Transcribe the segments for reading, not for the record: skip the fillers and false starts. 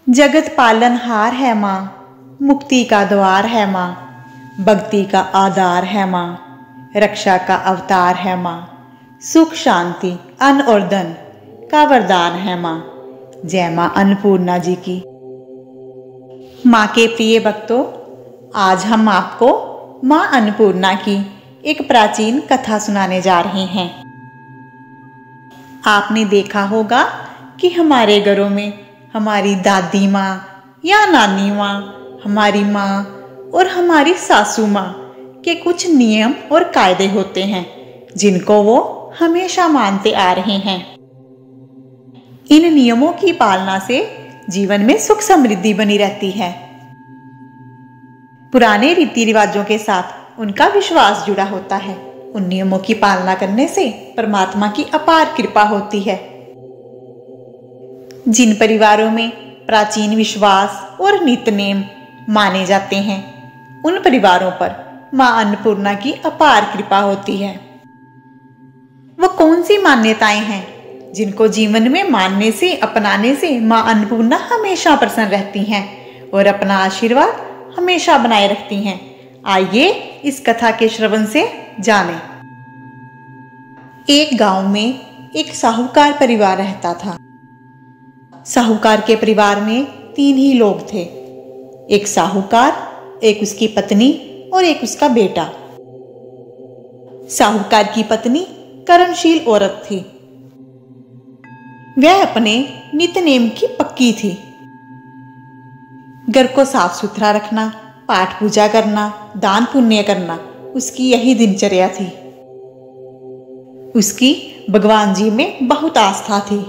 जगत पालनहार है माँ, मुक्ति का द्वार है माँ, भक्ति का आधार है माँ, रक्षा का अवतार है माँ, सुख शांति अन्न और धन का वरदान है माँ। जय माँ अन्नपूर्णा जी की। माँ के प्रिय भक्तों, आज हम आपको माँ अन्नपूर्णा की एक प्राचीन कथा सुनाने जा रहे हैं। आपने देखा होगा कि हमारे घरों में हमारी दादी माँ या नानी माँ, हमारी माँ और हमारी सासू माँ के कुछ नियम और कायदे होते हैं जिनको वो हमेशा मानते आ रहे हैं। इन नियमों की पालना से जीवन में सुख समृद्धि बनी रहती है। पुराने रीति रिवाजों के साथ उनका विश्वास जुड़ा होता है। उन नियमों की पालना करने से परमात्मा की अपार कृपा होती है। जिन परिवारों में प्राचीन विश्वास और नित्यनेम माने जाते हैं, उन परिवारों पर माँ अन्नपूर्णा की अपार कृपा होती है। वो कौन सी मान्यताएं हैं जिनको जीवन में मानने से, अपनाने से माँ अन्नपूर्णा हमेशा प्रसन्न रहती हैं और अपना आशीर्वाद हमेशा बनाए रखती हैं? आइए इस कथा के श्रवण से जानें। एक गांव में एक साहूकार परिवार रहता था। साहूकार के परिवार में 3 ही लोग थे। एक साहूकार, एक उसकी पत्नी और एक उसका बेटा। साहूकार की पत्नी कर्मशील औरत थी। वह अपने नित्यनेम की पक्की थी। घर को साफ सुथरा रखना, पाठ पूजा करना, दान पुण्य करना उसकी यही दिनचर्या थी। उसकी भगवान जी में बहुत आस्था थी।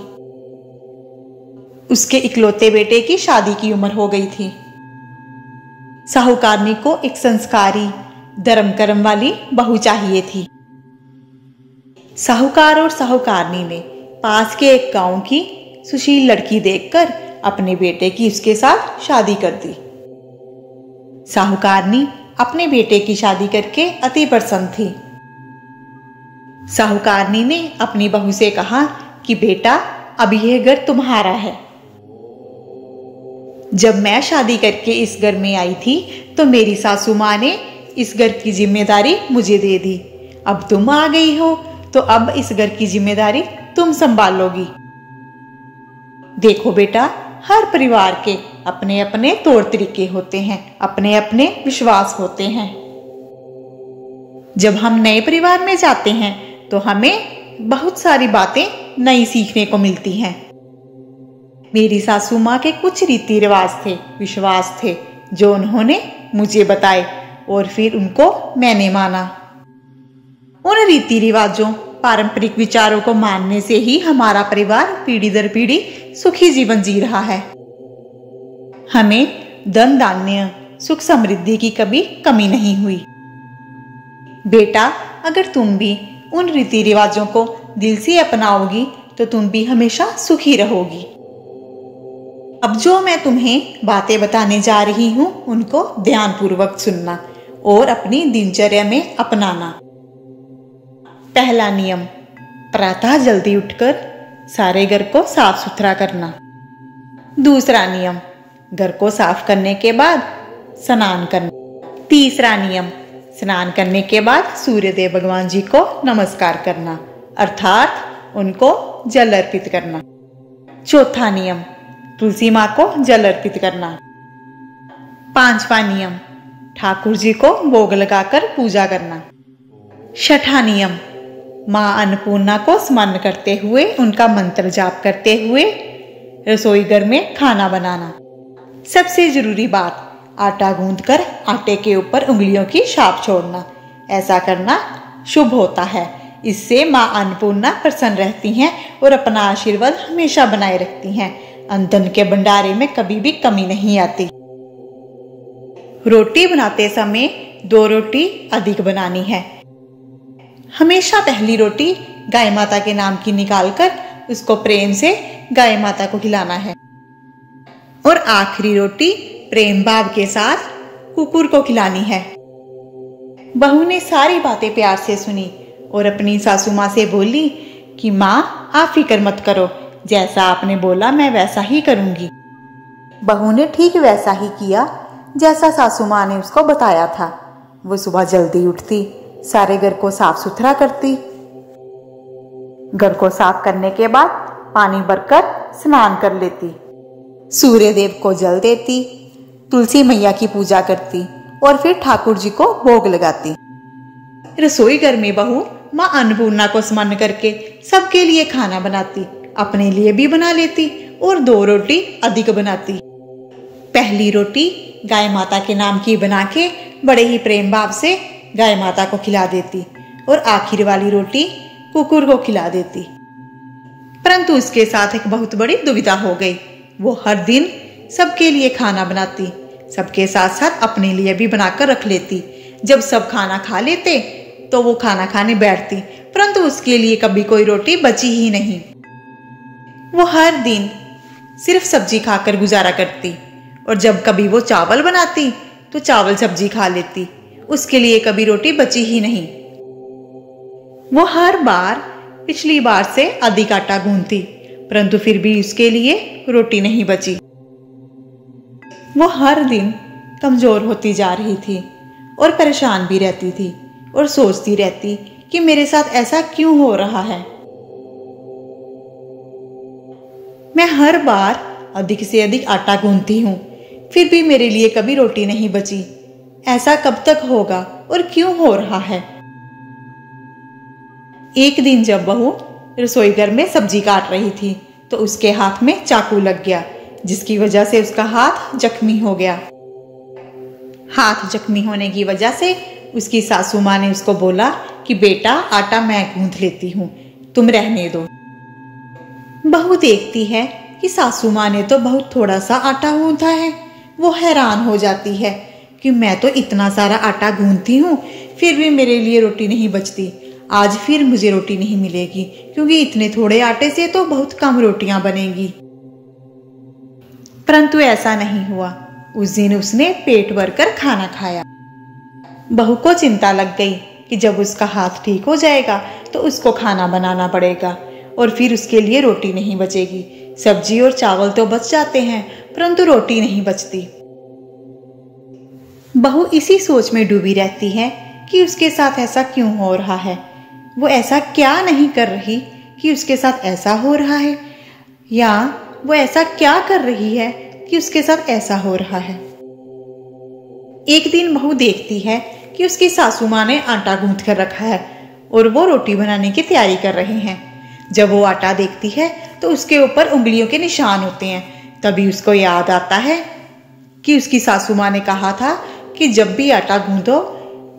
उसके इकलौते बेटे की शादी की उम्र हो गई थी। साहूकारनी को एक संस्कारी, धर्म कर्म वाली बहू चाहिए थी। साहूकार और साहूकारनी ने पास के एक गांव की सुशील लड़की देखकर अपने बेटे की उसके साथ शादी कर दी। साहूकारनी अपने बेटे की शादी करके अति प्रसन्न थी। साहूकारनी ने अपनी बहू से कहा कि बेटा, अब यह घर तुम्हारा है। जब मैं शादी करके इस घर में आई थी तो मेरी सासू माँ ने इस घर की जिम्मेदारी मुझे दे दी। अब तुम आ गई हो तो अब इस घर की जिम्मेदारी तुम संभालोगी। देखो बेटा, हर परिवार के अपने अपने तौर तरीके होते हैं, अपने अपने विश्वास होते हैं। जब हम नए परिवार में जाते हैं तो हमें बहुत सारी बातें नई सीखने को मिलती हैं। मेरी सासू माँ के कुछ रीति रिवाज थे, विश्वास थे जो उन्होंने मुझे बताए और फिर उनको मैंने माना। उन रीति रिवाजों, पारंपरिक विचारों को मानने से ही हमारा परिवार पीढ़ी दर पीढ़ी सुखी जीवन जी रहा है। हमें धन धान्य, सुख समृद्धि की कभी कमी नहीं हुई। बेटा, अगर तुम भी उन रीति रिवाजों को दिल से अपनाओगी तो तुम भी हमेशा सुखी रहोगी। अब जो मैं तुम्हें बातें बताने जा रही हूं उनको ध्यानपूर्वक सुनना और अपनी दिनचर्या में अपनाना। पहला नियम, प्रातः जल्दी उठकर सारे घर को साफ सुथरा करना। दूसरा नियम, घर को साफ करने के बाद स्नान करना। तीसरा नियम, स्नान करने के बाद सूर्यदेव भगवान जी को नमस्कार करना, अर्थात उनको जल अर्पित करना। चौथा नियम, तुलसी माँ को जल अर्पित करना। पांचवा नियम, ठाकुर जी को भोग लगाकर पूजा करना। छठा नियम, माँ अन्नपूर्णा को स्मरण करते हुए, उनका मंत्र जाप करते हुए रसोई घर में खाना बनाना। सबसे जरूरी बात, आटा गूंथकर आटे के ऊपर उंगलियों की छाप छोड़ना। ऐसा करना शुभ होता है। इससे माँ अन्नपूर्णा प्रसन्न रहती हैं और अपना आशीर्वाद हमेशा बनाए रखती हैं। अन्न के भंडारे में कभी भी कमी नहीं आती। रोटी बनाते समय 2 रोटी अधिक बनानी है। हमेशा पहली रोटी गाय माता के नाम की निकालकर उसको प्रेम से गाय माता को खिलाना है और आखिरी रोटी प्रेम भाव के साथ कुकुर को खिलानी है। बहू ने सारी बातें प्यार से सुनी और अपनी सासू माँ से बोली कि माँ, आप फिक्र मत करो, जैसा आपने बोला मैं वैसा ही करूंगी। बहू ने ठीक वैसा ही किया जैसा सासू माँ ने उसको बताया था। वो सुबह जल्दी उठती, सारे घर को साफ सुथरा करती। घर को साफ करने के बाद पानी भरकर स्नान कर लेती, सूर्य देव को जल देती, तुलसी मैया की पूजा करती और फिर ठाकुर जी को भोग लगाती। रसोई घर में बहू माँ अन्नपूर्णा को स्मरण करके सबके लिए खाना बनाती, अपने लिए भी बना लेती और 2 रोटी अधिक बनाती। पहली रोटी गाय माता के नाम की बना के बड़े ही प्रेम भाव से गाय माता को खिला देती और आखिर वाली रोटी कुकुर को खिला देती। परंतु उसके साथ एक बहुत बड़ी दुविधा हो गई। वो हर दिन सबके लिए खाना बनाती, सबके साथ साथ अपने लिए भी बनाकर रख लेती। जब सब खाना खा लेते तो वो खाना खाने बैठती, परंतु उसके लिए कभी कोई रोटी बची ही नहीं। वो हर दिन सिर्फ सब्जी खाकर गुजारा करती और जब कभी वो चावल बनाती तो चावल सब्जी खा लेती, उसके लिए कभी रोटी बची ही नहीं। वो हर बार पिछली बार से अधिक आटा गूंथती, परंतु फिर भी उसके लिए रोटी नहीं बची। वो हर दिन कमजोर होती जा रही थी और परेशान भी रहती थी और सोचती रहती कि मेरे साथ ऐसा क्यों हो रहा है। मैं हर बार अधिक से अधिक आटा गूंथती हूँ, फिर भी मेरे लिए कभी रोटी नहीं बची। ऐसा कब तक होगा और क्यों हो रहा है। एक दिन जब बहू रसोई घर में सब्जी काट रही थी तो उसके हाथ में चाकू लग गया, जिसकी वजह से उसका हाथ जख्मी हो गया। हाथ जख्मी होने की वजह से उसकी सासू माँ ने उसको बोला कि बेटा, आटा मैं गूंथ लेती हूँ, तुम रहने दो। बहू देखती है कि सासू माँ ने तो बहुत थोड़ा सा आटा गूंथा है। वो हैरान हो जाती है कि मैं तो इतना सारा आटा गूंथती हूँ, फिर भी मेरे लिए रोटी नहीं बचती। आज फिर मुझे रोटी नहीं मिलेगी, क्योंकि इतने थोड़े आटे से तो बहुत कम रोटियां बनेगी। परंतु ऐसा नहीं हुआ। उस दिन उसने पेट भरकर खाना खाया। बहू को चिंता लग गई कि जब उसका हाथ ठीक हो जाएगा तो उसको खाना बनाना पड़ेगा और फिर उसके लिए रोटी नहीं बचेगी। सब्जी और चावल तो बच जाते हैं, परंतु रोटी नहीं बचती। बहू इसी सोच में डूबी रहती है कि उसके साथ ऐसा क्यों हो रहा है। वो ऐसा क्या नहीं कर रही कि उसके साथ ऐसा हो रहा है, या वो ऐसा क्या कर रही है कि उसके साथ ऐसा हो रहा है। एक दिन बहू देखती है कि उसकी सासू माँ ने आटा गूंथ कर रखा है और वो रोटी बनाने की तैयारी कर रहे हैं। जब वो आटा देखती है तो उसके ऊपर उंगलियों के निशान होते हैं। तभी उसको याद आता है कि उसकी सासू माँ ने कहा था कि जब भी आटा गूंथो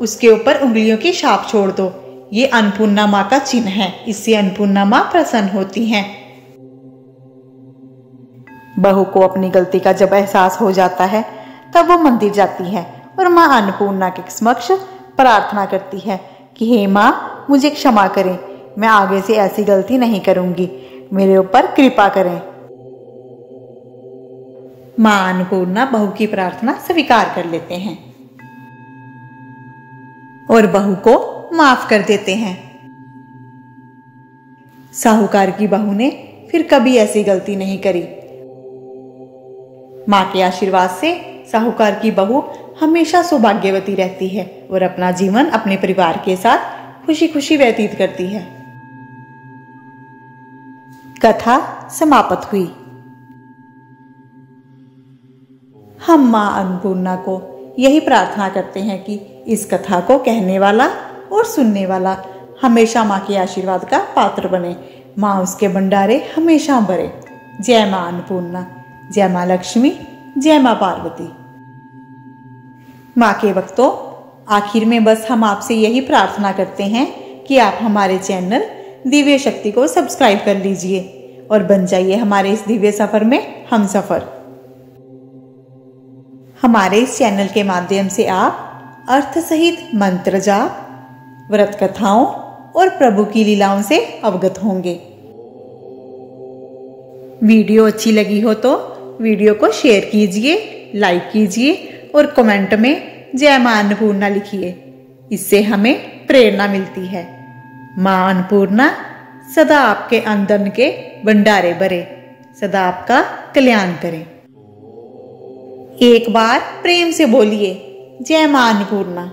उसके ऊपर उंगलियों की छाप छोड़ दो। ये अन्नपूर्णा माँ का चिन्ह है, इससे अन्नपूर्णा माँ प्रसन्न होती हैं। बहू को अपनी गलती का जब एहसास हो जाता है तब वो मंदिर जाती है और माँ अन्नपूर्णा के समक्ष प्रार्थना करती है कि हे माँ, मुझे क्षमा करें, मैं आगे से ऐसी गलती नहीं करूंगी, मेरे ऊपर कृपा करें। माँ अन्नपूर्णा बहू की प्रार्थना स्वीकार कर लेते हैं और बहू को माफ कर देते हैं। साहूकार की बहू ने फिर कभी ऐसी गलती नहीं करी। माँ के आशीर्वाद से साहूकार की बहू हमेशा सौभाग्यवती रहती है और अपना जीवन अपने परिवार के साथ खुशी खुशी व्यतीत करती है। कथा समाप्त हुई। हम माँ अन्नपूर्णा को यही प्रार्थना करते हैं कि इस कथा को कहने वाला और सुनने वाला हमेशा माँ के आशीर्वाद का पात्र बने। माँ उसके भंडारे हमेशा भरे। जय माँ अन्नपूर्णा, जय माँ लक्ष्मी, जय माँ पार्वती। माँ के भक्तों, आखिर में बस हम आपसे यही प्रार्थना करते हैं कि आप हमारे चैनल दिव्य शक्ति को सब्सक्राइब कर लीजिए और बन जाइए हमारे इस दिव्य सफर में हम सफर। हमारे इस चैनल के माध्यम से आप अर्थ सहित मंत्र जाप, व्रत कथाओं और प्रभु की लीलाओं से अवगत होंगे। वीडियो अच्छी लगी हो तो वीडियो को शेयर कीजिए, लाइक कीजिए और कमेंट में जय मां अन्नपूर्णा लिखिए। इससे हमें प्रेरणा मिलती है। मां अन्नपूर्णा सदा आपके आमदन के भंडारे भरे, सदा आपका कल्याण करें। एक बार प्रेम से बोलिए जय मां अन्नपूर्णा।